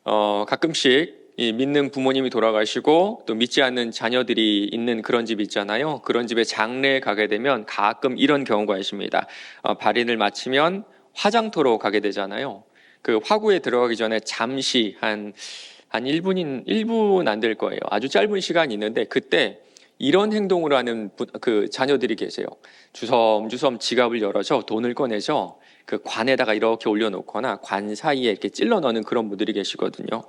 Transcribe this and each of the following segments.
가끔씩 이 믿는 부모님이 돌아가시고 또 믿지 않는 자녀들이 있는 그런 집 있잖아요. 그런 집에 장례에 가게 되면 가끔 이런 경우가 있습니다. 발인을 마치면 화장터로 가게 되잖아요. 그 화구에 들어가기 전에 잠시 한 1분 안 될 거예요. 아주 짧은 시간이 있는데 그때 이런 행동을 하는 그 자녀들이 계세요. 주섬주섬 지갑을 열어서 돈을 꺼내서 그 관에다가 이렇게 올려놓거나 관 사이에 이렇게 찔러 넣는 그런 분들이 계시거든요.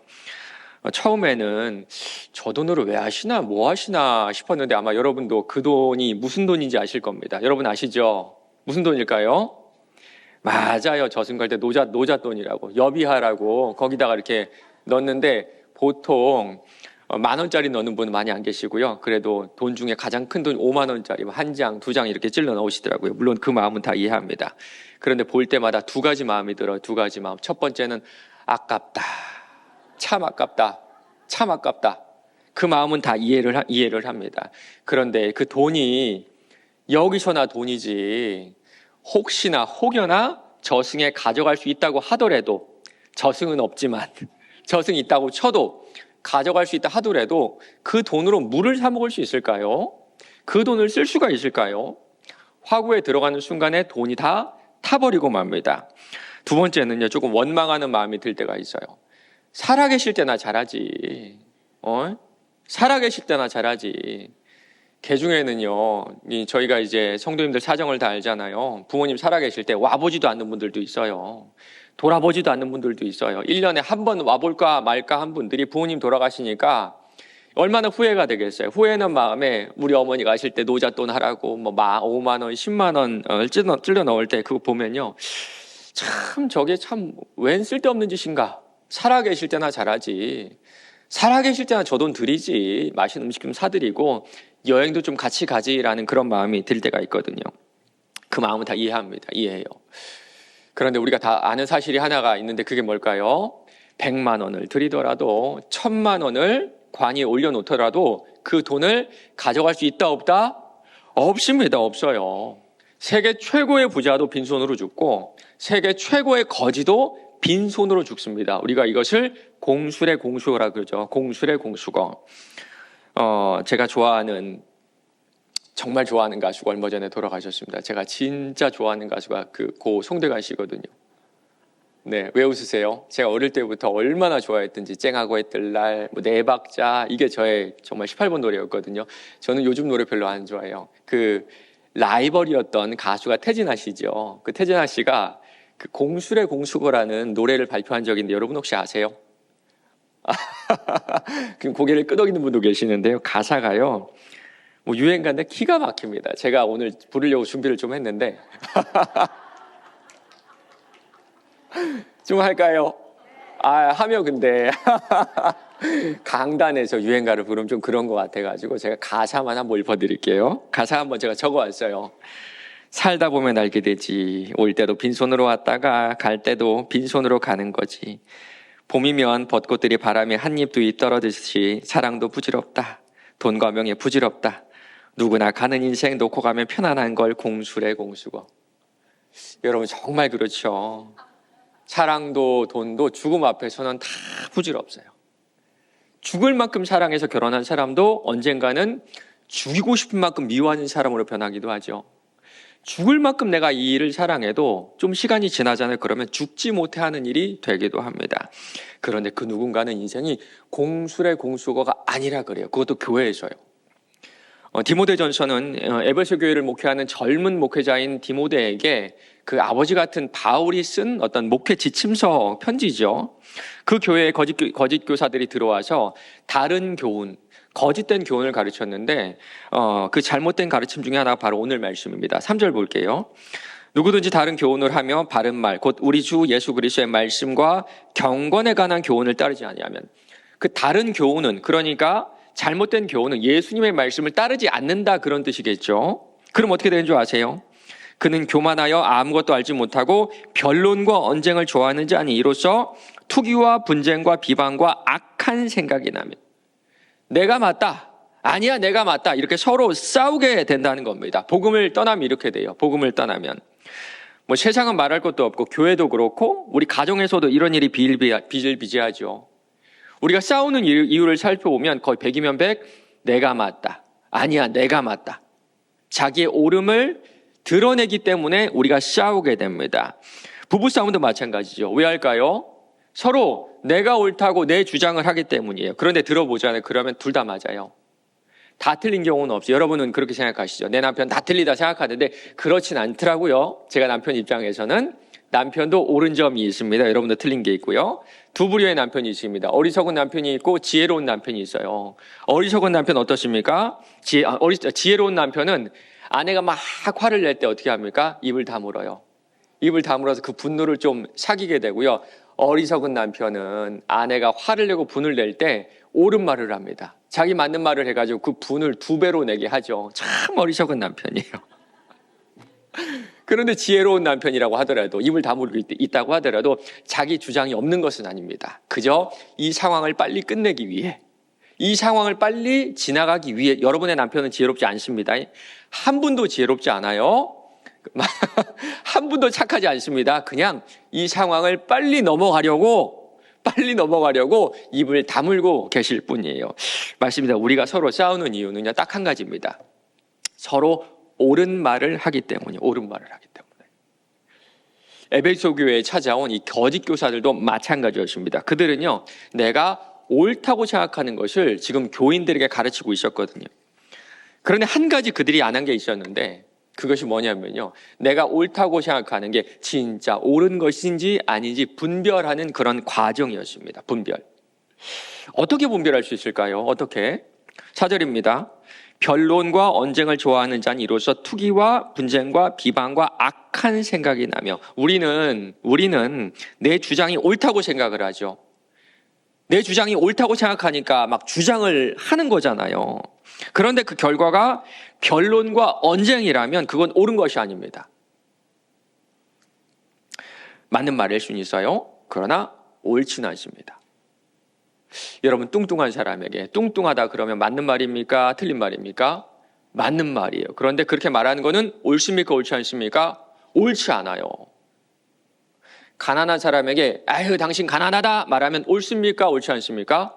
처음에는 저 돈으로 왜 하시나 뭐 하시나 싶었는데 아마 여러분도 그 돈이 무슨 돈인지 아실 겁니다. 여러분 아시죠? 무슨 돈일까요? 맞아요. 저승 갈 때 노자 돈이라고, 여비하라고 거기다가 이렇게 넣는데 보통 10,000원짜리 넣는 분은 많이 안 계시고요. 그래도 돈 중에 가장 큰 돈 50,000원짜리 한 장, 두 장 이렇게 찔러 넣으시더라고요. 물론 그 마음은 다 이해합니다. 그런데 볼 때마다 두 가지 마음이 들어요. 두 가지 마음. 첫 번째는 아깝다. 참 아깝다. 참 아깝다. 그 마음은 다 이해를 합니다. 그런데 그 돈이 여기서나 돈이지 혹여나 저승에 가져갈 수 있다고 하더라도, 저승은 없지만 저승이 있다고 쳐도 가져갈 수 있다 하더라도 그 돈으로 물을 사 먹을 수 있을까요? 그 돈을 쓸 수가 있을까요? 화구에 들어가는 순간에 돈이 다 타버리고 맙니다. 두 번째는요, 조금 원망하는 마음이 들 때가 있어요. 살아계실 때나 잘하지. 살아계실 때나 잘하지. 개중에는요, 저희가 이제 성도님들 사정을 다 알잖아요. 부모님 살아계실 때 와보지도 않는 분들도 있어요. 돌아보지도 않는 분들도 있어요. 1년에 한 번 와볼까 말까 한 분들이 부모님 돌아가시니까 얼마나 후회가 되겠어요. 후회하는 마음에 우리 어머니가 가실 때 노잣돈 하라고 5만 원, 10만 원 찔러 넣을 때 그거 보면요, 참 저게 참 웬 쓸데없는 짓인가. 살아계실 때나 잘하지. 살아계실 때나 저 돈 드리지. 맛있는 음식 좀 사드리고 여행도 좀 같이 가지라는 그런 마음이 들 때가 있거든요. 그 마음은 다 이해합니다. 이해해요. 그런데 우리가 다 아는 사실이 하나가 있는데 그게 뭘까요? 100만 원을 드리더라도 1000만 원을 관이에 올려놓더라도 그 돈을 가져갈 수 있다 없다? 없습니다. 없어요. 세계 최고의 부자도 빈손으로 죽고 세계 최고의 거지도 빈손으로 죽습니다. 우리가 이것을 공술의 공수거라 그러죠. 공술의 공수거. 제가 정말 좋아하는 가수가 얼마 전에 돌아가셨습니다. 제가 진짜 좋아하는 가수가 고 송대관 씨거든요. 네, 왜 웃으세요? 제가 어릴 때부터 얼마나 좋아했든지 쨍하고 했던 날, 네 박자, 이게 저의 정말 18번 노래였거든요. 저는 요즘 노래 별로 안 좋아해요. 그 라이벌이었던 가수가 태진아 씨죠. 그 태진아 씨가 그 공술의 공수거라는 노래를 발표한 적이 있는데 여러분 혹시 아세요? 그럼 고개를 끄덕이는 분도 계시는데요. 가사가요, 유행가인데 기가 막힙니다. 제가 오늘 부르려고 준비를 좀 했는데 좀 할까요? 하면 근데 강단에서 유행가를 부르면 좀 그런 것 같아가지고 제가 가사만 한번 읊어드릴게요. 가사 한번 제가 적어왔어요. 살다 보면 알게 되지. 올 때도 빈손으로 왔다가 갈 때도 빈손으로 가는 거지. 봄이면 벚꽃들이 바람에 한 입 두 입 떨어지듯이 사랑도 부질없다. 돈과 명예 부질없다. 누구나 가는 인생 놓고 가면 편안한 걸 공수래 공수거. 여러분 정말 그렇죠. 사랑도 돈도 죽음 앞에서는 다 부질없어요. 죽을 만큼 사랑해서 결혼한 사람도 언젠가는 죽이고 싶은 만큼 미워하는 사람으로 변하기도 하죠. 죽을 만큼 내가 이 일을 사랑해도 좀 시간이 지나잖아요. 그러면 죽지 못해 하는 일이 되기도 합니다. 그런데 그 누군가는 인생이 공술의 공수거가 아니라 그래요. 그것도 교회에서요. 디모데전서는 에베소 교회를 목회하는 젊은 목회자인 디모데에게 그 아버지 같은 바울이 쓴 어떤 목회 지침서 편지죠. 그 교회에 거짓 교사들이 들어와서 다른 교훈, 거짓된 교훈을 가르쳤는데 그 잘못된 가르침 중에 하나가 바로 오늘 말씀입니다. 3절 볼게요. 누구든지 다른 교훈을 하며 바른 말, 곧 우리 주 예수 그리스도의 말씀과 경건에 관한 교훈을 따르지 아니하면, 그 다른 교훈은, 그러니까 잘못된 교훈은 예수님의 말씀을 따르지 않는다, 그런 뜻이겠죠. 그럼 어떻게 되는 줄 아세요? 그는 교만하여 아무것도 알지 못하고 변론과 언쟁을 좋아하는 자니 이로써 투기와 분쟁과 비방과 악한 생각이 나면, 내가 맞다, 아니야 내가 맞다, 이렇게 서로 싸우게 된다는 겁니다. 복음을 떠나면 이렇게 돼요. 복음을 떠나면 세상은 말할 것도 없고 교회도 그렇고 우리 가정에서도 이런 일이 비일비재하죠. 우리가 싸우는 이유를 살펴보면 거의 100이면 100, 내가 맞다. 아니야, 내가 맞다. 자기의 옳음을 드러내기 때문에 우리가 싸우게 됩니다. 부부싸움도 마찬가지죠. 왜 할까요? 서로 내가 옳다고 내 주장을 하기 때문이에요. 그런데 들어보잖아요. 그러면 둘 다 맞아요. 다 틀린 경우는 없어요. 여러분은 그렇게 생각하시죠? 내 남편 다 틀리다 생각하는데 그렇진 않더라고요. 제가 남편 입장에서는 남편도 옳은 점이 있습니다. 여러분도 틀린 게 있고요. 두 부류의 남편이 있습니다. 어리석은 남편이 있고 지혜로운 남편이 있어요. 어리석은 남편 어떻습니까? 지혜로운 남편은 아내가 막 화를 낼 때 어떻게 합니까? 입을 다물어요. 입을 다물어서 그 분노를 좀 삭이게 되고요. 어리석은 남편은 아내가 화를 내고 분을 낼 때 옳은 말을 합니다. 자기 맞는 말을 해가지고 그 분을 2배로 내게 하죠. 참 어리석은 남편이에요. 그런데 지혜로운 남편이라고 하더라도, 입을 다물고 있다고 하더라도 자기 주장이 없는 것은 아닙니다. 그저 이 상황을 빨리 끝내기 위해, 이 상황을 빨리 지나가기 위해. 여러분의 남편은 지혜롭지 않습니다. 한 분도 지혜롭지 않아요. 한 분도 착하지 않습니다. 그냥 이 상황을 빨리 넘어가려고 입을 다물고 계실 뿐이에요. 맞습니다. 우리가 서로 싸우는 이유는요, 딱 한 가지입니다. 서로 옳은 말을 하기 때문에. 에베소 교회에 찾아온 이 거짓 교사들도 마찬가지였습니다. 그들은요, 내가 옳다고 생각하는 것을 지금 교인들에게 가르치고 있었거든요. 그런데 한 가지 그들이 안 한 게 있었는데, 그것이 뭐냐면요, 내가 옳다고 생각하는 게 진짜 옳은 것인지 아닌지 분별하는 그런 과정이었습니다. 분별. 어떻게 분별할 수 있을까요? 어떻게? 4절입니다. 변론과 언쟁을 좋아하는 자는 이로써 투기와 분쟁과 비방과 악한 생각이 나며. 우리는 내 주장이 옳다고 생각을 하죠. 내 주장이 옳다고 생각하니까 막 주장을 하는 거잖아요. 그런데 그 결과가 변론과 언쟁이라면 그건 옳은 것이 아닙니다. 맞는 말일 수는 있어요. 그러나 옳지는 않습니다. 여러분, 뚱뚱한 사람에게 뚱뚱하다 그러면 맞는 말입니까? 틀린 말입니까? 맞는 말이에요. 그런데 그렇게 말하는 거는 옳습니까? 옳지 않습니까? 옳지 않아요. 가난한 사람에게 아유 당신 가난하다 말하면 옳습니까? 옳지 않습니까?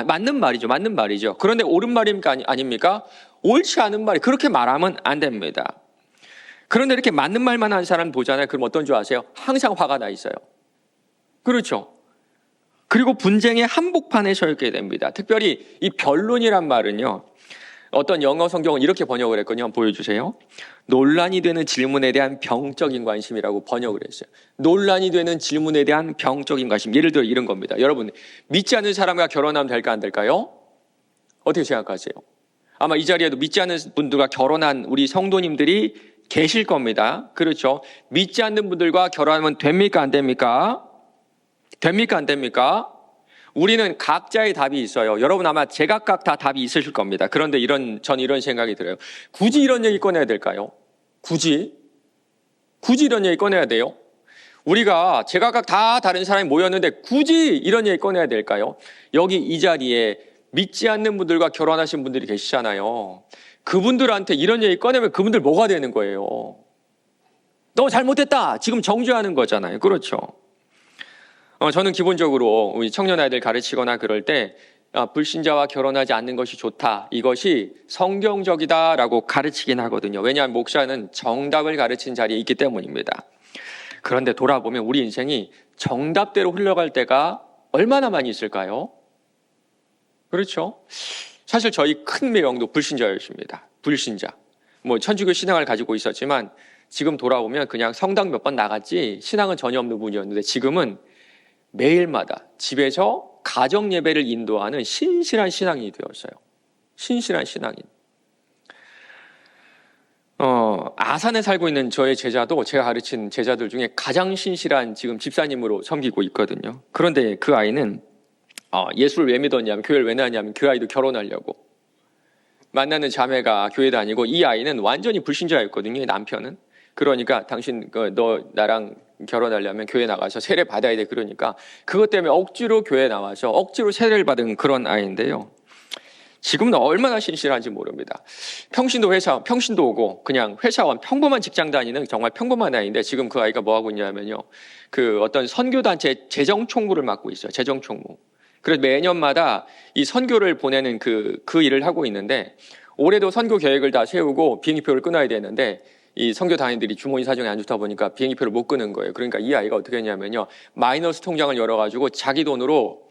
맞는 말이죠. 그런데 옳은 말입니까? 아닙니까? 옳지 않은 말이. 그렇게 말하면 안 됩니다. 그런데 이렇게 맞는 말만 하는 사람 보잖아요. 그럼 어떤 줄 아세요? 항상 화가 나 있어요. 그렇죠? 그리고 분쟁의 한복판에 서 있게 됩니다. 특별히 이 변론이란 말은요, 어떤 영어 성경은 이렇게 번역을 했거든요. 한번 보여주세요. 논란이 되는 질문에 대한 병적인 관심이라고 번역을 했어요. 논란이 되는 질문에 대한 병적인 관심. 예를 들어 이런 겁니다. 여러분, 믿지 않는 사람과 결혼하면 될까 안 될까요? 어떻게 생각하세요? 아마 이 자리에도 믿지 않는 분들과 결혼한 우리 성도님들이 계실 겁니다. 그렇죠? 믿지 않는 분들과 결혼하면 됩니까 안 됩니까? 됩니까 안 됩니까? 우리는 각자의 답이 있어요. 여러분 아마 제각각 다 답이 있으실 겁니다. 그런데 전 이런 생각이 들어요. 굳이 이런 얘기 꺼내야 될까요? 굳이 이런 얘기 꺼내야 돼요? 우리가 제각각 다 다른 사람이 모였는데 굳이 이런 얘기 꺼내야 될까요? 여기 이 자리에 믿지 않는 분들과 결혼하신 분들이 계시잖아요. 그분들한테 이런 얘기 꺼내면 그분들 뭐가 되는 거예요? 너 잘못했다! 지금 정죄하는 거잖아요. 그렇죠? 저는 기본적으로 우리 청년 아이들 가르치거나 그럴 때 불신자와 결혼하지 않는 것이 좋다. 이것이 성경적이다라고 가르치긴 하거든요. 왜냐하면 목사는 정답을 가르치는 자리에 있기 때문입니다. 그런데 돌아보면 우리 인생이 정답대로 흘러갈 때가 얼마나 많이 있을까요? 그렇죠? 사실 저희 큰 매형도 불신자였습니다. 불신자. 천주교 신앙을 가지고 있었지만 지금 돌아보면 그냥 성당 몇 번 나갔지 신앙은 전혀 없는 분이었는데 지금은 매일마다 집에서 가정 예배를 인도하는 신실한 신앙인이 되었어요. 신실한 신앙인. 아산에 살고 있는 저의 제자도 제가 가르친 제자들 중에 가장 신실한 지금 집사님으로 섬기고 있거든요. 그런데 그 아이는 예수를 왜 믿었냐면, 교회를 왜 나왔냐면 그 아이도 결혼하려고. 만나는 자매가 교회 다니고 이 아이는 완전히 불신자였거든요. 남편은. 그러니까 당신 너 나랑 결혼하려면 교회 나가서 세례 받아야 돼. 그러니까 그것 때문에 억지로 교회 나와서 억지로 세례를 받은 그런 아이인데요. 지금은 얼마나 신실한지 모릅니다. 평신도 오고 그냥 회사원, 평범한 직장 다니는 정말 평범한 아이인데 지금 그 아이가 뭐 하고 있냐면요. 그 어떤 선교단체 재정총무를 맡고 있어요. 재정총무. 그래서 매년마다 이 선교를 보내는 그 일을 하고 있는데, 올해도 선교 계획을 다 세우고 비행기표를 끊어야 되는데, 이 선교 단위들이 주머니 사정이 안 좋다 보니까 비행기표를 못 끊은 거예요. 그러니까 이 아이가 어떻게 했냐면요, 마이너스 통장을 열어가지고 자기 돈으로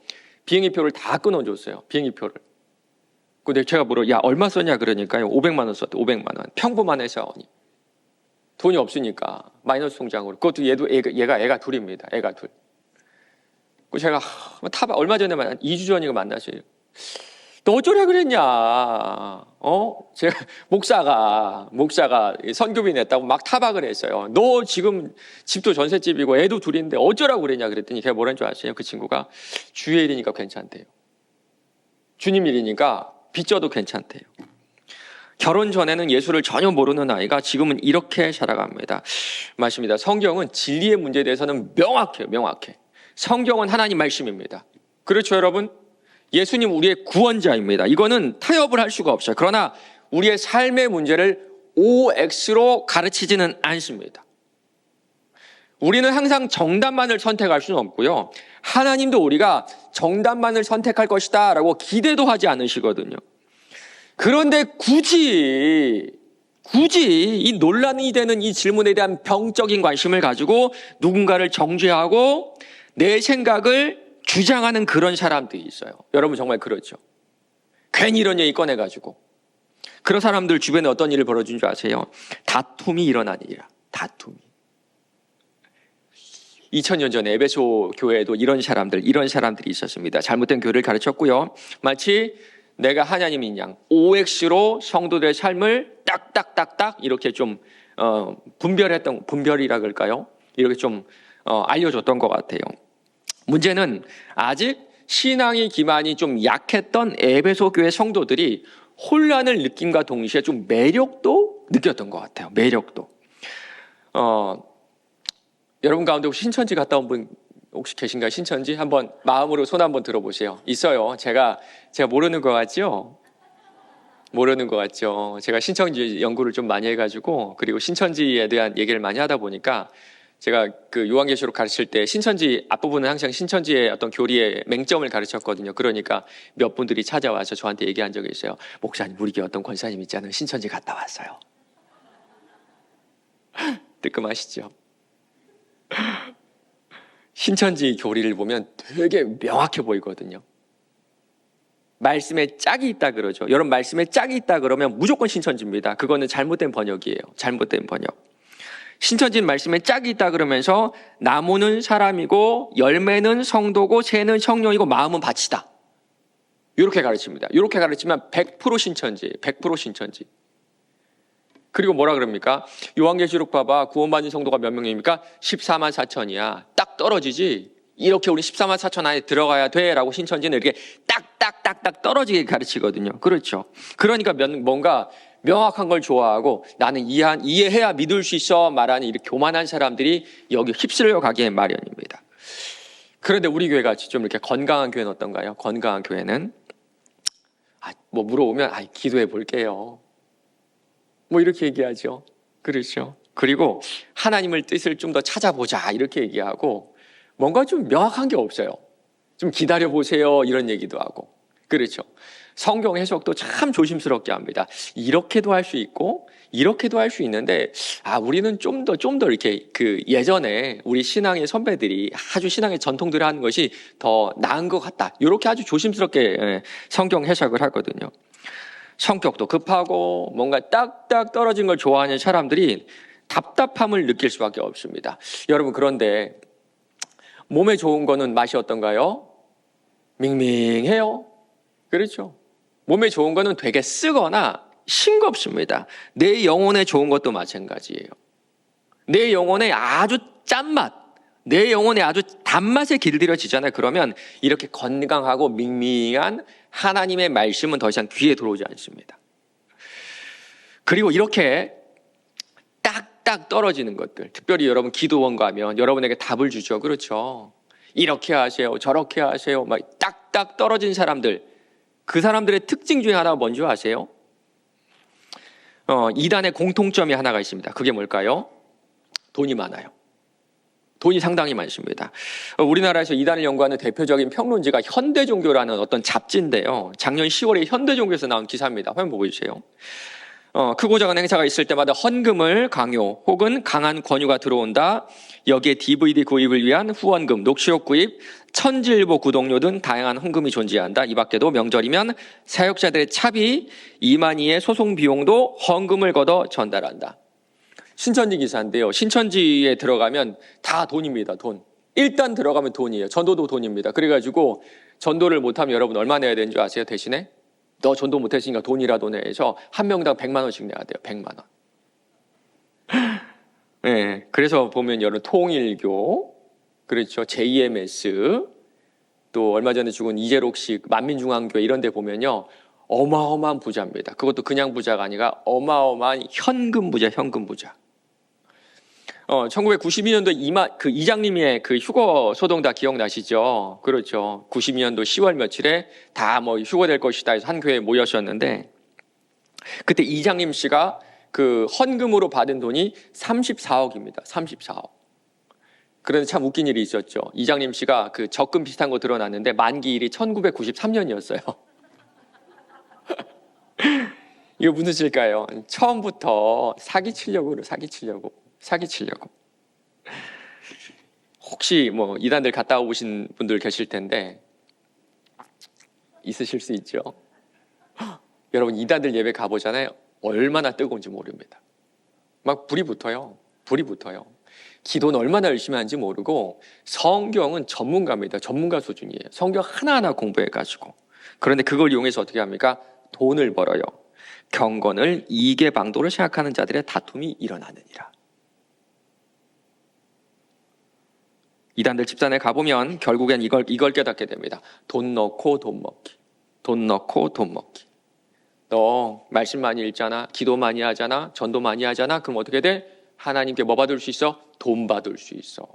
비행기표를 다 끊어줬어요. 비행기표를. 근데 제가 야, 얼마 썼냐 그러니까요, 500만 원 썼대. 500만 원. 평범한 회사원이. 돈이 없으니까 마이너스 통장으로. 그것도 얘가 애가 둘입니다. 애가 둘. 그 제가 얼마 전에 2주 전인가 만났어요. 너 어쩌려 그랬냐? 제가 목사가 선교비 냈다고 막 타박을 했어요. 너 지금 집도 전셋집이고 애도 둘인데 어쩌라고 그랬냐 그랬더니 걔가 뭐라는 줄 아세요? 그 친구가 주의 일이니까 괜찮대요. 주님 일이니까 빚져도 괜찮대요. 결혼 전에는 예수를 전혀 모르는 아이가 지금은 이렇게 살아갑니다. 맞습니다. 성경은 진리의 문제에 대해서는 명확해요. 명확해. 성경은 하나님 말씀입니다. 그렇죠, 여러분? 예수님 우리의 구원자입니다. 이거는 타협을 할 수가 없어요. 그러나 우리의 삶의 문제를 OX로 가르치지는 않습니다. 우리는 항상 정답만을 선택할 수는 없고요. 하나님도 우리가 정답만을 선택할 것이다 라고 기대도 하지 않으시거든요. 그런데 굳이 이 논란이 되는 이 질문에 대한 병적인 관심을 가지고 누군가를 정죄하고 내 생각을 주장하는 그런 사람들이 있어요. 여러분 정말 그렇죠? 괜히 이런 얘기 꺼내가지고. 그런 사람들 주변에 어떤 일을 벌어진 줄 아세요? 다툼이 일어나니라. 다툼이. 2000년 전에 에베소 교회에도 이런 사람들이 있었습니다. 잘못된 교회를 가르쳤고요. 마치 내가 하나님인 양 OX로 성도들의 삶을 딱딱딱딱 이렇게 좀 분별이라 그럴까요? 이렇게 좀 알려줬던 것 같아요. 문제는 아직 신앙의 기반이 좀 약했던 에베소 교회 성도들이 혼란을 느낌과 동시에 좀 매력도 느꼈던 것 같아요. 매력도. 여러분 가운데 혹시 신천지 갔다 온 분 혹시 계신가요? 신천지? 한번 마음으로 손 한번 들어보세요. 있어요. 제가 모르는 것 같죠? 모르는 것 같죠? 제가 신천지 연구를 좀 많이 해가지고, 그리고 신천지에 대한 얘기를 많이 하다 보니까 제가 그 요한계시록 가르칠 때 신천지 앞부분은 항상 신천지의 어떤 교리의 맹점을 가르쳤거든요. 그러니까 몇 분들이 찾아와서 저한테 얘기한 적이 있어요. 목사님, 우리 교회 어떤 권사님 있잖아요. 신천지 갔다 왔어요. 뜨끔하시죠? 신천지 교리를 보면 되게 명확해 보이거든요. 말씀에 짝이 있다 그러죠. 여러분, 말씀에 짝이 있다 그러면 무조건 신천지입니다. 그거는 잘못된 번역이에요. 잘못된 번역. 신천지는 말씀에 짝이 있다 그러면서 나무는 사람이고 열매는 성도고 새는 성령이고 마음은 밭이다. 이렇게 가르칩니다. 이렇게 가르치면 100% 신천지, 100% 신천지. 그리고 뭐라 그럽니까? 요한계시록 봐봐. 구원받은 성도가 몇 명입니까? 14만 4천이야. 딱 떨어지지. 이렇게 우리 14만 4천 안에 들어가야 돼 라고 신천지는 이렇게 딱딱딱딱 떨어지게 가르치거든요. 그렇죠. 그러니까 뭔가 명확한 걸 좋아하고 나는 이해해야 믿을 수 있어 말하는 이렇게 교만한 사람들이 여기 휩쓸려 가기에 마련입니다. 그런데 우리 교회 같이 좀 이렇게 건강한 교회는 어떤가요? 건강한 교회는 뭐 물어보면 기도해 볼게요. 뭐 이렇게 얘기하죠. 그렇죠. 그리고 하나님의 뜻을 좀 더 찾아보자 이렇게 얘기하고, 뭔가 좀 명확한 게 없어요. 좀 기다려보세요 이런 얘기도 하고. 그렇죠. 성경 해석도 참 조심스럽게 합니다. 이렇게도 할 수 있고 이렇게도 할 수 있는데 우리는 좀 더 이렇게 그 예전에 우리 신앙의 선배들이 아주 신앙의 전통들을 하는 것이 더 나은 것 같다. 이렇게 아주 조심스럽게 성경 해석을 하거든요. 성격도 급하고 뭔가 딱딱 떨어진 걸 좋아하는 사람들이 답답함을 느낄 수밖에 없습니다. 여러분, 그런데 몸에 좋은 거는 맛이 어떤가요? 밍밍해요. 그렇죠. 몸에 좋은 거는 되게 쓰거나 싱겁습니다. 내 영혼에 좋은 것도 마찬가지예요. 내 영혼에 아주 짠맛, 내 영혼에 아주 단맛에 길들여지잖아요. 그러면 이렇게 건강하고 밍밍한 하나님의 말씀은 더 이상 귀에 들어오지 않습니다. 그리고 이렇게 딱딱 떨어지는 것들, 특별히 여러분 기도원 가면 여러분에게 답을 주죠. 그렇죠. 이렇게 하세요, 저렇게 하세요. 막 딱딱 떨어진 사람들, 그 사람들의 특징 중에 하나가 뭔지 아세요? 이단의 공통점이 하나가 있습니다. 그게 뭘까요? 돈이 많아요. 돈이 상당히 많습니다. 우리나라에서 이단을 연구하는 대표적인 평론지가 현대종교라는 어떤 잡지인데요. 작년 10월에 현대종교에서 나온 기사입니다. 한번 보여주세요. 크고 작은 행사가 있을 때마다 헌금을 강요 혹은 강한 권유가 들어온다. 여기에 DVD 구입을 위한 후원금, 녹취록 구입, 천지일보 구독료 등 다양한 헌금이 존재한다. 이 밖에도 명절이면 사역자들의 차비, 이만희의 소송 비용도 헌금을 걷어 전달한다. 신천지 기사인데요. 신천지에 들어가면 다 돈입니다. 돈. 일단 들어가면 돈이에요. 전도도 돈입니다. 그래가지고 전도를 못하면 여러분 얼마 내야 되는 줄 아세요? 대신에? 너 전도 못했으니까 돈이라도 내서 한 명당 100만 원씩 내야 돼요. 100만 원. 네, 그래서 보면 여러분 통일교, 그렇죠. JMS, 또 얼마 전에 죽은 이재록 씨 만민중앙교회 이런 데 보면요. 어마어마한 부자입니다. 그것도 그냥 부자가 아니라 어마어마한 현금 부자, 현금 부자. 1992년도 이장님의 그 휴거 소동 다 기억나시죠? 그렇죠. 92년도 10월 며칠에 다 뭐 휴거될 것이다 해서 한 교회에 모여셨는데, 그때 이장님 씨가 그 헌금으로 받은 돈이 34억입니다. 34억. 그런데 참 웃긴 일이 있었죠. 이장님 씨가 그 적금 비슷한 거 드러났는데 만기일이 1993년이었어요. 이거 무슨 뜻일까요? 처음부터 사기치려고. 혹시 뭐 이단들 갔다 오신 분들 계실 텐데 있으실 수 있죠. 여러분 이단들 예배 가보잖아요. 얼마나 뜨거운지 모릅니다. 막 불이 붙어요. 기도는 얼마나 열심히 하는지 모르고 성경은 전문가입니다. 전문가 수준이에요. 성경 하나하나 공부해가지고. 그런데 그걸 이용해서 어떻게 합니까? 돈을 벌어요. 경건을 이익의 방도로 생각하는 자들의 다툼이 일어나느니라. 이단들 집단에 가보면 결국엔 이걸 깨닫게 됩니다. 돈 넣고 돈 먹기. 돈 넣고 돈 먹기. 너 말씀 많이 읽잖아. 기도 많이 하잖아. 전도 많이 하잖아. 그럼 어떻게 돼? 하나님께 뭐 받을 수 있어? 돈 받을 수 있어.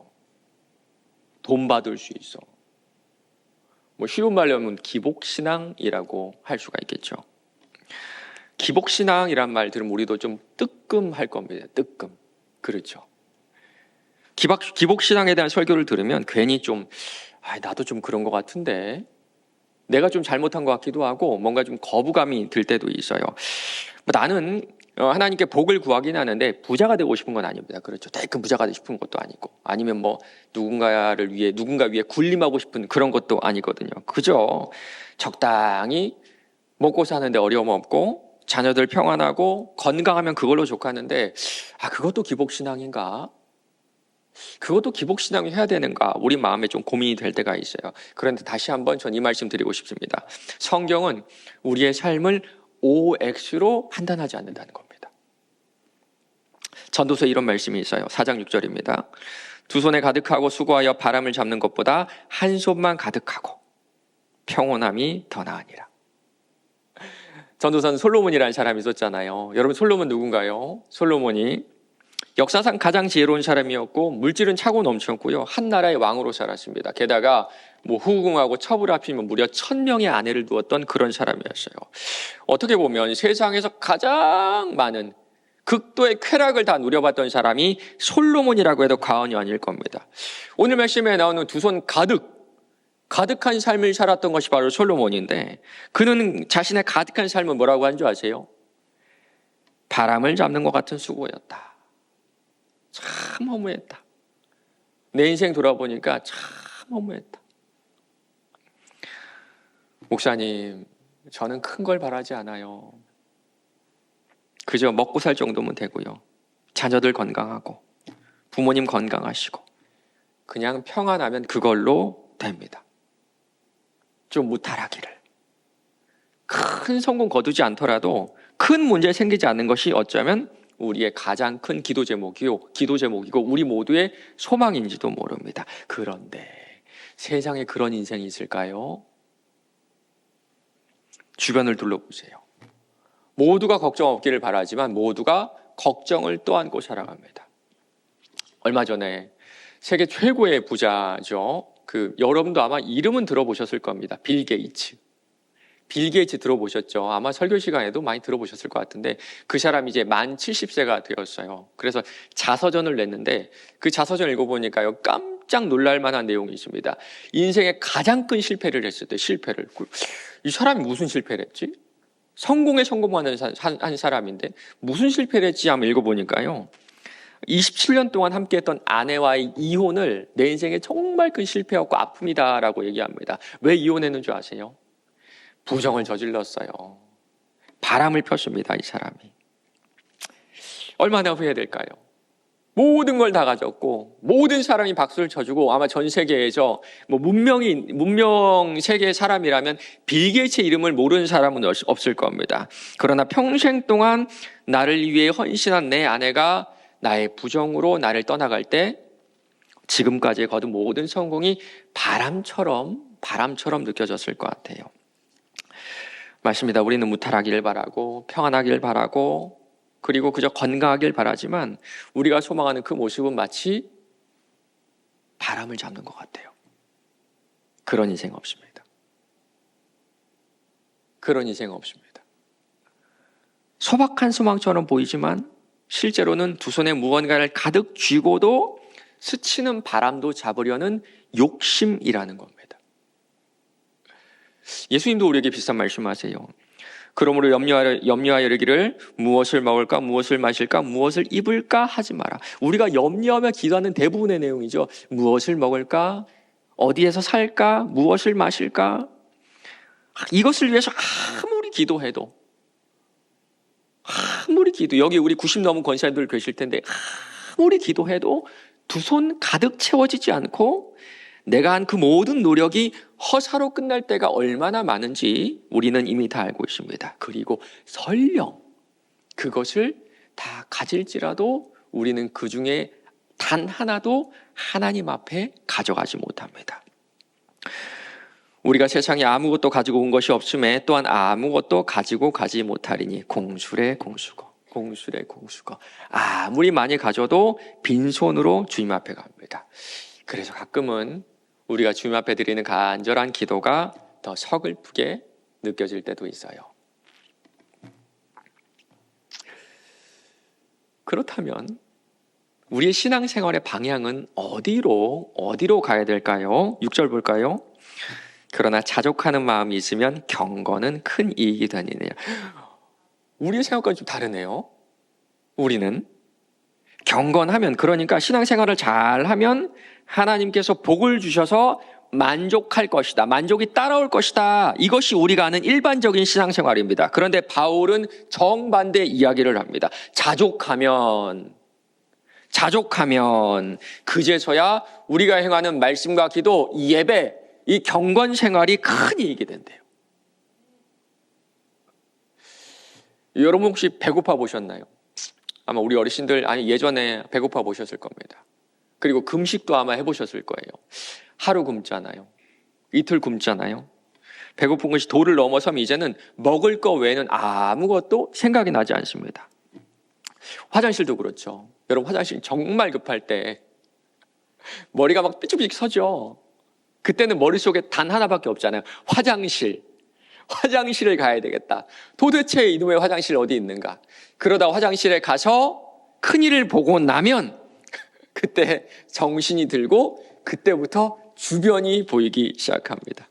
뭐 쉬운 말로 하면 기복신앙이라고 할 수가 있겠죠. 기복신앙이란 말 들으면 우리도 좀 뜨끔할 겁니다. 뜨끔. 그렇죠. 기복신앙에 대한 설교를 들으면 괜히 좀 나도 좀 그런 것 같은데, 내가 좀 잘못한 것 같기도 하고 뭔가 좀 거부감이 들 때도 있어요. 나는 하나님께 복을 구하긴 하는데 부자가 되고 싶은 건 아닙니다. 그렇죠. 대큰 부자가 되고 싶은 것도 아니고, 아니면 뭐 누군가 위해 군림하고 싶은 그런 것도 아니거든요. 그저 적당히 먹고 사는데 어려움 없고 자녀들 평안하고 건강하면 그걸로 족하는데, 그것도 기복신앙인가? 그것도 기복신앙이 해야 되는가? 우리 마음에 좀 고민이 될 때가 있어요. 그런데 다시 한번 전 이 말씀 드리고 싶습니다. 성경은 우리의 삶을 OX로 판단하지 않는다는 겁니다. 전도서에 이런 말씀이 있어요. 4장 6절입니다. 두 손에 가득하고 수고하여 바람을 잡는 것보다 한 손만 가득하고 평온함이 더 나으니라. 전도서는 솔로몬이라는 사람이 있었잖아요. 여러분 솔로몬 누군가요? 솔로몬이 역사상 가장 지혜로운 사람이었고 물질은 차고 넘쳤고요. 한 나라의 왕으로 살았습니다. 게다가 뭐 후궁하고 첩을 합치면 무려 1000명의 아내를 두었던 그런 사람이었어요. 어떻게 보면 세상에서 가장 많은 극도의 쾌락을 다 누려봤던 사람이 솔로몬이라고 해도 과언이 아닐 겁니다. 오늘 말씀에 나오는 두 손 가득한 삶을 살았던 것이 바로 솔로몬인데, 그는 자신의 가득한 삶을 뭐라고 한 줄 아세요? 바람을 잡는 것 같은 수고였다. 참 허무했다. 내 인생 돌아보니까 참 허무했다. 목사님, 저는 큰 걸 바라지 않아요. 그저 먹고 살 정도면 되고요. 자녀들 건강하고 부모님 건강하시고 그냥 평안하면 그걸로 됩니다. 좀 무탈하기를. 큰 성공 거두지 않더라도 큰 문제 생기지 않는 것이 어쩌면 우리의 가장 큰 기도 제목이고 우리 모두의 소망인지도 모릅니다. 그런데 세상에 그런 인생이 있을까요? 주변을 둘러보세요. 모두가 걱정 없기를 바라지만 모두가 걱정을 또 안고 살아갑니다. 얼마 전에 세계 최고의 부자죠. 여러분도 아마 이름은 들어보셨을 겁니다. 빌 게이츠. 빌 게이츠 들어보셨죠? 아마 설교 시간에도 많이 들어보셨을 것 같은데 그 사람이 이제 만 70세가 되었어요. 그래서 자서전을 냈는데 그 자서전 읽어보니까요, 깜짝 놀랄 만한 내용이 있습니다. 인생의 가장 큰 실패를 했을 때, 실패를. 이 사람이 무슨 실패를 했지? 성공에 성공하는 한 사람인데 무슨 실패를 했지 한번 읽어보니까요, 27년 동안 함께했던 아내와의 이혼을 내 인생에 정말 큰 실패였고 아픔이다라고 얘기합니다. 왜 이혼했는 줄 아세요? 부정을 저질렀어요. 바람을 폈습니다, 이 사람이. 얼마나 후회될까요? 모든 걸 다 가졌고 모든 사람이 박수를 쳐주고 아마 전 세계에서 문명 세계의 사람이라면 빌 게이츠의 이름을 모르는 사람은 없을 겁니다. 그러나 평생 동안 나를 위해 헌신한 내 아내가 나의 부정으로 나를 떠나갈 때 지금까지 거둔 모든 성공이 바람처럼 느껴졌을 것 같아요. 맞습니다. 우리는 무탈하기를 바라고 평안하기를 바라고 그리고 그저 건강하길 바라지만 우리가 소망하는 그 모습은 마치 바람을 잡는 것 같아요. 그런 인생 없습니다. 그런 인생 없습니다. 소박한 소망처럼 보이지만 실제로는 두 손에 무언가를 가득 쥐고도 스치는 바람도 잡으려는 욕심이라는 겁니다. 예수님도 우리에게 비슷한 말씀하세요. 그러므로 염려하여 이르기를 무엇을 먹을까, 무엇을 마실까, 무엇을 입을까 하지 마라. 우리가 염려하며 기도하는 대부분의 내용이죠. 무엇을 먹을까, 어디에서 살까, 무엇을 마실까. 이것을 위해서 아무리 기도, 여기 우리 90 넘은 권사님들 계실 텐데 아무리 기도해도 두 손 가득 채워지지 않고 내가 한 그 모든 노력이 허사로 끝날 때가 얼마나 많은지 우리는 이미 다 알고 있습니다. 그리고 설령 그것을 다 가질지라도 우리는 그 중에 단 하나도 하나님 앞에 가져가지 못합니다. 우리가 세상에 아무것도 가지고 온 것이 없음에 또한 아무것도 가지고 가지 못하리니 공술의 공수거. 아무리 많이 가져도 빈손으로 주님 앞에 갑니다. 그래서 가끔은 우리가 주님 앞에 드리는 간절한 기도가 더 서글프게 느껴질 때도 있어요. 그렇다면 우리의 신앙생활의 방향은 어디로 가야 될까요? 6절 볼까요? 그러나 자족하는 마음이 있으면 경건은 큰 이익이 되느니라. 우리의 생각과 좀 다르네요. 우리는 경건하면, 그러니까 신앙생활을 잘하면 하나님께서 복을 주셔서 만족할 것이다, 만족이 따라올 것이다, 이것이 우리가 아는 일반적인 신앙생활입니다. 그런데 바울은 정반대 이야기를 합니다. 자족하면 그제서야 우리가 행하는 말씀과 기도, 예배, 이 경건 생활이 큰 이익이 된대요. 여러분 혹시 배고파 보셨나요? 아마 우리 어르신들 예전에 배고파 보셨을 겁니다. 그리고 금식도 아마 해보셨을 거예요. 하루 굶잖아요. 이틀 굶잖아요. 배고픈 것이 도를 넘어서면 이제는 먹을 거 외에는 아무것도 생각이 나지 않습니다. 화장실도 그렇죠. 여러분 화장실 정말 급할 때 머리가 막 삐죽삐죽 서죠. 그때는 머릿속에 단 하나밖에 없잖아요. 화장실을 가야 되겠다. 도대체 이놈의 화장실 어디 있는가? 그러다 화장실에 가서 큰일을 보고 나면 그때 정신이 들고 그때부터 주변이 보이기 시작합니다.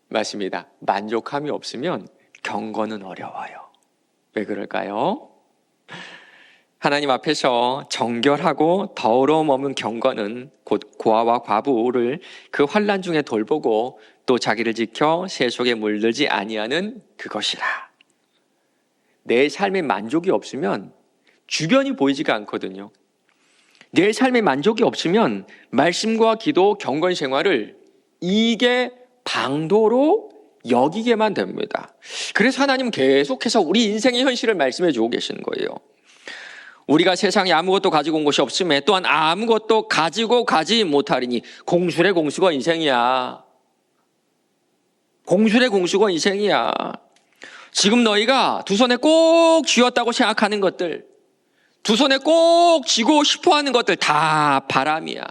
맞습니다. 만족함이 없으면 경건은 어려워요. 왜 그럴까요? 하나님 앞에서 정결하고 더러움 없는 경건은 곧 고아와 과부를 그 환난 중에 돌보고 또 자기를 지켜 새 속에 물들지 아니하는 그것이라. 내 삶에 만족이 없으면 주변이 보이지가 않거든요. 내 삶에 만족이 없으면 말씀과 기도, 경건 생활을 이게 방도로 여기게만 됩니다. 그래서 하나님은 계속해서 우리 인생의 현실을 말씀해 주고 계시는 거예요. 우리가 세상에 아무것도 가지고 온 것이 없음에 또한 아무것도 가지고 가지 못하리니 공술의 공수가 인생이야. 공술의 공수가 인생이야. 지금 너희가 두 손에 꼭 쥐었다고 생각하는 것들, 두 손에 꼭 쥐고 싶어하는 것들 다 바람이야.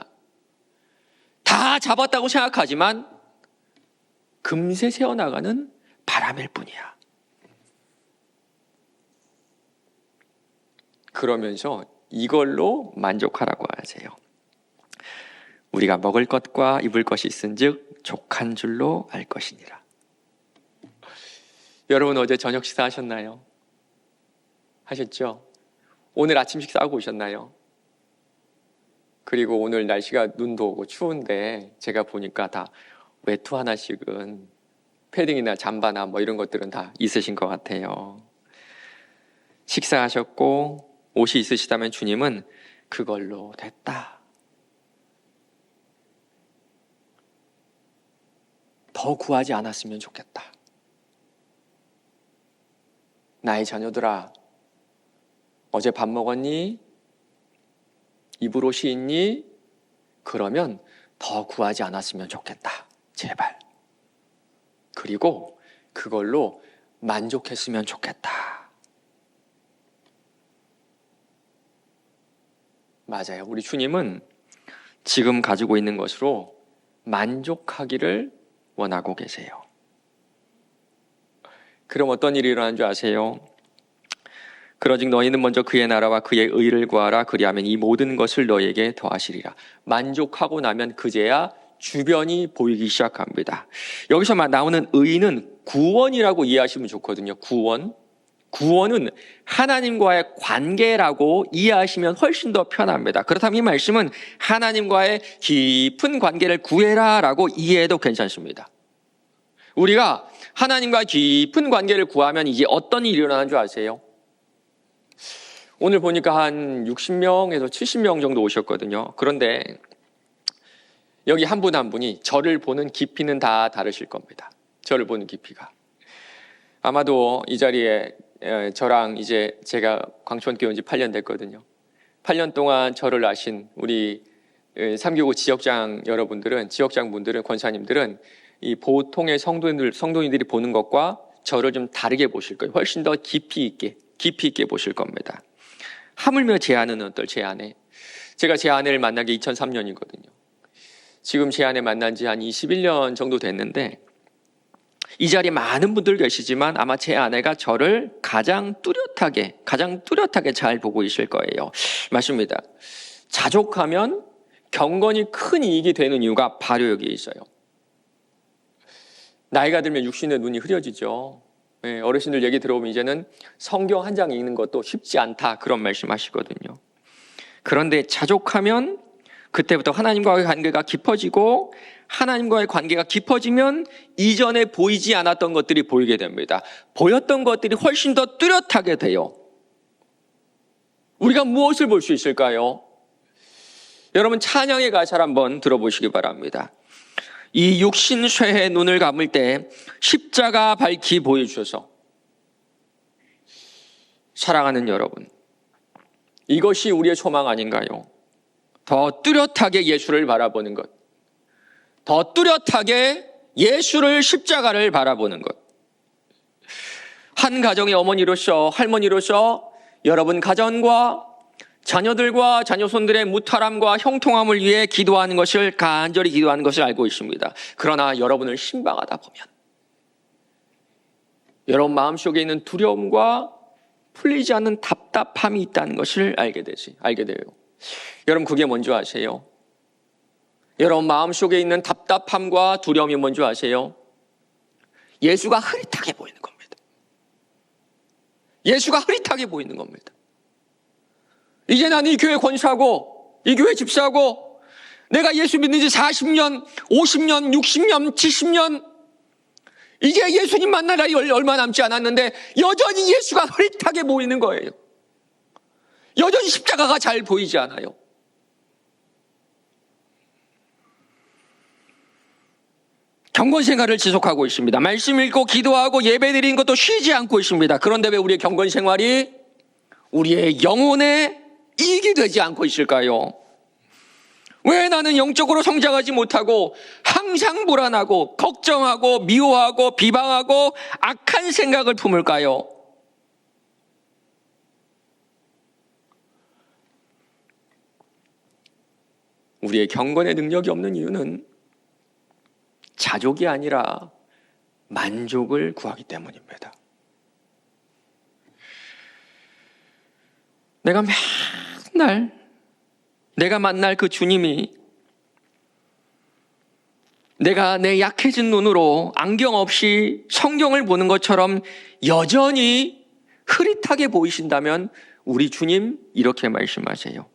다 잡았다고 생각하지만 금세 새어나가는 바람일 뿐이야. 그러면서 이걸로 만족하라고 하세요. 우리가 먹을 것과 입을 것이 있은즉 족한 줄로 알 것이니라. 여러분 어제 저녁 식사 하셨나요? 하셨죠? 오늘 아침 식사하고 오셨나요? 그리고 오늘 날씨가 눈도 오고 추운데 제가 보니까 다 외투 하나씩은 패딩이나 잠바나 뭐 이런 것들은 다 있으신 것 같아요. 식사하셨고 옷이 있으시다면 주님은 그걸로 됐다. 더 구하지 않았으면 좋겠다. 나의 자녀들아, 어제 밥 먹었니? 입을 옷이 있니? 그러면 더 구하지 않았으면 좋겠다. 제발. 그리고 그걸로 만족했으면 좋겠다. 맞아요. 우리 주님은 지금 가지고 있는 것으로 만족하기를 원하고 계세요. 그럼 어떤 일이 일어나는 줄 아세요? 그러즉 너희는 먼저 그의 나라와 그의 의를 구하라. 그리하면 이 모든 것을 너희에게 더하시리라. 만족하고 나면 그제야 주변이 보이기 시작합니다. 여기서 나오는 의는 구원이라고 이해하시면 좋거든요. 구원은 하나님과의 관계라고 이해하시면 훨씬 더 편합니다. 그렇다면 이 말씀은 하나님과의 깊은 관계를 구해라 라고 이해해도 괜찮습니다. 우리가 하나님과 깊은 관계를 구하면 이게 어떤 일이 일어나는 줄 아세요? 오늘 보니까 한 60명에서 70명 정도 오셨거든요. 그런데 여기 한 분 한 분이 저를 보는 깊이는 다 다르실 겁니다. 저를 보는 깊이가. 아마도 이 자리에 저랑 이제 제가 광천교회 온 지 8년 됐거든요. 8년 동안 저를 아신 우리 3교구 지역장 여러분들은, 지역장 분들은, 권사님들은 이 보통의 성도인들이 보는 것과 저를 좀 다르게 보실 거예요. 훨씬 더 깊이 있게 보실 겁니다. 하물며 제 아내는 어떨 제 아내? 제가 제 아내를 만난 게 2003년이거든요. 지금 제 아내 만난 지 한 21년 정도 됐는데 이 자리에 많은 분들 계시지만 아마 제 아내가 저를 가장 뚜렷하게 잘 보고 있을 거예요. 맞습니다. 자족하면 경건이 큰 이익이 되는 이유가 바로 여기에 있어요. 나이가 들면 육신의 눈이 흐려지죠. 어르신들 얘기 들어보면 이제는 성경 한 장 읽는 것도 쉽지 않다 그런 말씀하시거든요. 그런데 자족하면 그때부터 하나님과의 관계가 깊어지고 하나님과의 관계가 깊어지면 이전에 보이지 않았던 것들이 보이게 됩니다. 보였던 것들이 훨씬 더 뚜렷하게 돼요. 우리가 무엇을 볼 수 있을까요? 여러분 찬양의 가사를 한번 들어보시기 바랍니다. 이 육신쇠의 눈을 감을 때 십자가 밝히 보여주셔서 사랑하는 여러분, 이것이 우리의 소망 아닌가요? 더 뚜렷하게 예수를 바라보는 것, 더 뚜렷하게 예수를 십자가를 바라보는 것. 한 가정의 어머니로서, 할머니로서 여러분 가정과 자녀들과 자녀손들의 무탈함과 형통함을 위해 기도하는 것을, 간절히 기도하는 것을 알고 있습니다. 그러나 여러분을 신방하다 보면 여러분 마음속에 있는 두려움과 풀리지 않는 답답함이 있다는 것을 알게 돼요. 여러분 그게 뭔지 아세요? 여러분 마음속에 있는 답답함과 두려움이 뭔지 아세요? 예수가 흐릿하게 보이는 겁니다. 예수가 흐릿하게 보이는 겁니다. 이제 난 이 교회 권사고 이 교회 집사고 내가 예수 믿는 지 40년, 50년, 60년, 70년 이제 예수님 만날 날이 얼마 남지 않았는데 여전히 예수가 흐릿하게 보이는 거예요. 여전히 십자가가 잘 보이지 않아요. 경건 생활을 지속하고 있습니다. 말씀 읽고 기도하고 예배 드리는 것도 쉬지 않고 있습니다. 그런데 왜 우리의 경건 생활이 우리의 영혼에 이익이 되지 않고 있을까요? 왜 나는 영적으로 성장하지 못하고 항상 불안하고 걱정하고 미워하고 비방하고 악한 생각을 품을까요? 우리의 경건의 능력이 없는 이유는 자족이 아니라 만족을 구하기 때문입니다. 내가 맨날 내가 만날 그 주님이 내가 내 약해진 눈으로 안경 없이 성경을 보는 것처럼 여전히 흐릿하게 보이신다면 우리 주님 이렇게 말씀하세요.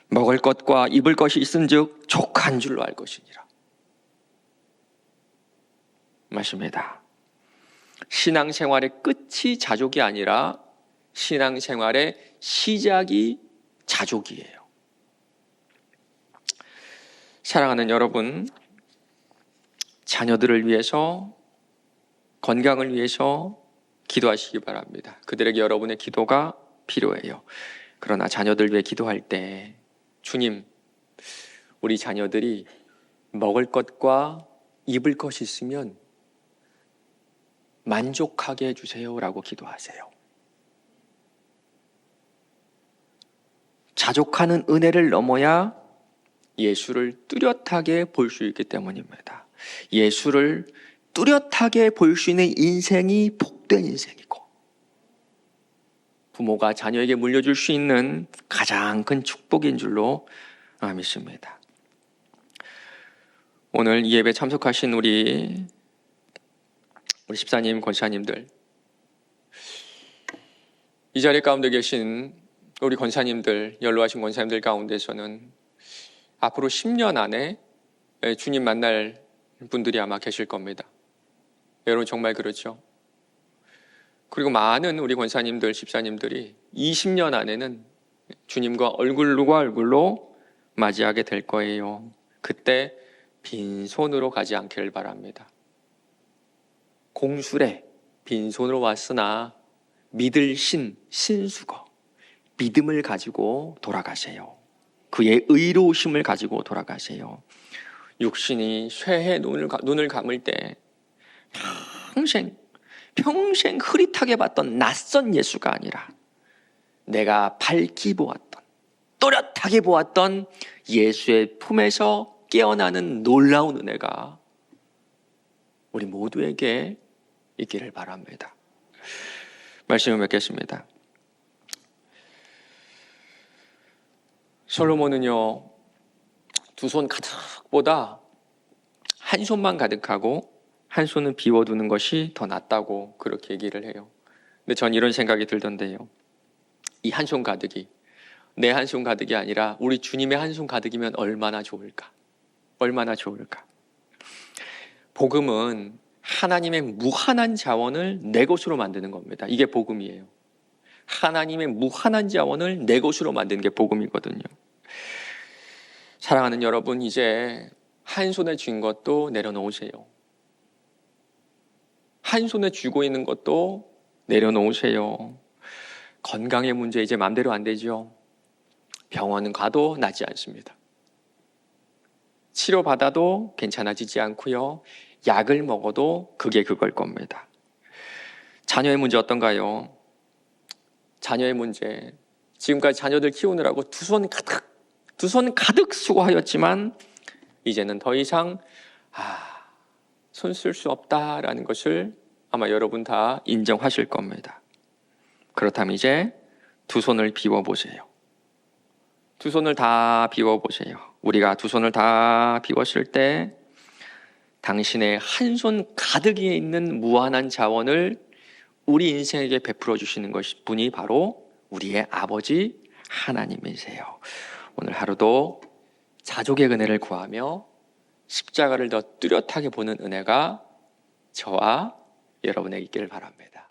먹을 것과 입을 것이 있은즉 족한 줄로 알 것이니라. 맞습니다. 신앙생활의 끝이 자족이 아니라 신앙생활의 시작이 자족이에요. 사랑하는 여러분, 자녀들을 위해서, 건강을 위해서 기도하시기 바랍니다. 그들에게 여러분의 기도가 필요해요. 그러나 자녀들 위해 기도할 때 주님, 우리 자녀들이 먹을 것과 입을 것이 있으면 만족하게 해주세요 라고 기도하세요. 자족하는 은혜를 넘어야 예수를 뚜렷하게 볼 수 있기 때문입니다. 예수를 뚜렷하게 볼 수 있는 인생이 복된 인생이고 부모가 자녀에게 물려줄 수 있는 가장 큰 축복인 줄로 믿습니다. 오늘 이 예배 참석하신 우리 집사님, 권사님들, 이 자리 가운데 계신 우리 권사님들, 연로하신 권사님들 가운데서는 앞으로 10년 안에 주님 만날 분들이 아마 계실 겁니다. 여러분 정말 그렇죠? 그리고 많은 우리 권사님들, 집사님들이 20년 안에는 주님과 얼굴과 얼굴로 맞이하게 될 거예요. 그때 빈손으로 가지 않기를 바랍니다. 공술에 빈손으로 왔으나 믿을 신수거, 믿음을 가지고 돌아가세요. 그의 의로우심을 가지고 돌아가세요. 육신이 쇠해 눈을 감을 때 평생 흐릿하게 봤던 낯선 예수가 아니라 내가 밝히 보았던, 또렷하게 보았던 예수의 품에서 깨어나는 놀라운 은혜가 우리 모두에게 있기를 바랍니다. 말씀을 맺겠습니다. 솔로몬은요, 두 손 가득보다 한 손만 가득하고 한 손은 비워두는 것이 더 낫다고 그렇게 얘기를 해요. 근데 전 이런 생각이 들던데요. 이 한 손 가득이 내 한 손 가득이 아니라 우리 주님의 한 손 가득이면 얼마나 좋을까? 얼마나 좋을까? 복음은 하나님의 무한한 자원을 내 것으로 만드는 겁니다. 이게 복음이에요. 하나님의 무한한 자원을 내 것으로 만드는 게 복음이거든요. 사랑하는 여러분, 이제 한 손에 쥔 것도 내려놓으세요. 한 손에 쥐고 있는 것도 내려놓으세요. 건강의 문제 이제 마음대로 안 되죠. 병원 가도 낫지 않습니다. 치료받아도 괜찮아지지 않고요. 약을 먹어도 그게 그걸 겁니다. 자녀의 문제 어떤가요? 자녀의 문제, 지금까지 자녀들 키우느라고 두 손 가득 수고하였지만 이제는 더 이상 손 쓸 수 없다라는 것을 아마 여러분 다 인정하실 겁니다. 그렇다면 이제 두 손을 비워보세요. 두 손을 다 비워보세요. 우리가 두 손을 다 비웠을 때 당신의 한 손 가득에 있는 무한한 자원을 우리 인생에게 베풀어 주시는 분이 바로 우리의 아버지 하나님이세요. 오늘 하루도 자족의 은혜를 구하며 십자가를 더 뚜렷하게 보는 은혜가 저와 여러분에게 있기를 바랍니다.